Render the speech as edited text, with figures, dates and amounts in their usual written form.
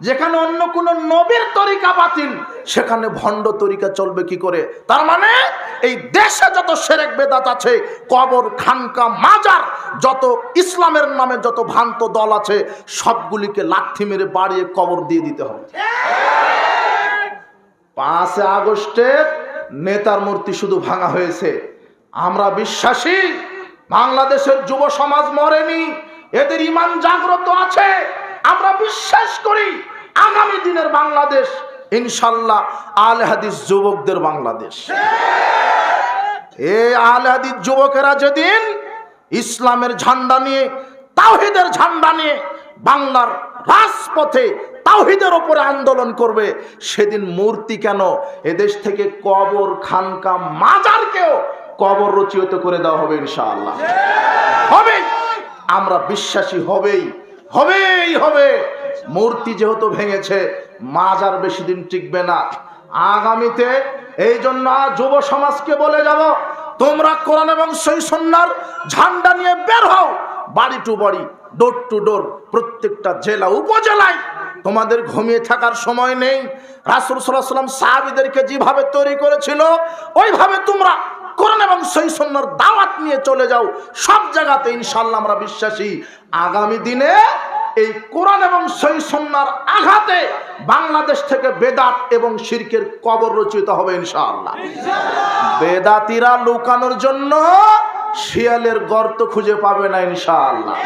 যেখানে অন্য কোন নবীর তরিকা বাতিল, সেখানে ভণ্ড তরিকা চলবে কি করে? তার মানে এই দেশে যত শিরক বেদাত আছে, কবর, খানকা, মাজার, যত ইসলামের নামে যত ভ্রান্ত দল আছে, সবগুলিকে লাথি মেরে বাড়িয়ে কবর দিয়ে দিতে হবে। 5 আগস্টে নেতার মূর্তি শুধু ভাঙা হয়েছে। আমরা বিশ্বাসী বাংলাদেশের যুব সমাজ মরেনি, এদের ঈমান জাগ্রত আছে। আমরা বিশ্বাস করি আগামী দিনের বাংলাদেশ ইনশাআল্লাহ আহলে হাদিস যুবকদের বাংলাদেশ। এই আহলে হাদিস যুবকেরা যেদিন ইসলামের ঝান্ডা নিয়ে, তাওহীদের ঝান্ডা নিয়ে বাংলার রাজপথে তাওহীদের উপরে আন্দোলন করবে, সেদিন মূর্তি কেন, এদেশ থেকে কবর, খানকা, মাজারকেও কবর রচিত করে দেওয়া হবে ইনশাআল্লাহ। হবে, আমরা বিশ্বাসী হবেই হবেই হবে। মূর্তি যেহেতু ভেঙেছে, মাজার বেশি দিন টিকবে না আগামীতে। এই জন্য যুব সমাজকে বলে যাব, তোমরা কোরআন এবং সহিহ সুন্নাহর ঝান্ডা নিয়ে বের হও, বাড়ি টু বাড়ি, ডোর টু ডোর, প্রত্যেকটা জেলা উপজেলায়। তোমাদের ঘুমিয়ে থাকার সময় নেই। রাসূল সাল্লাল্লাহু আলাইহি ওয়াসাল্লাম সাহাবীদেরকে যেভাবে তৈরি করেছিল, ওইভাবে তোমরা কোরআন এবং সহিহ সুন্নাহর দাওয়াত নিয়ে চলে যাও সব জায়গাতে। ইনশাআল্লাহ আমরা বিশ্বাসী আগামী দিনে এই কোরআন এবং সহিহ সুন্নাহর আঘাতে বাংলাদেশ থেকে বেদাত এবং শিরকের কবর রচিত হবে ইনশাআল্লাহ। বেদাতীরা লুকানোর জন্য শিয়ালের গর্ত খুঁজে পাবে না ইনশাআল্লাহ।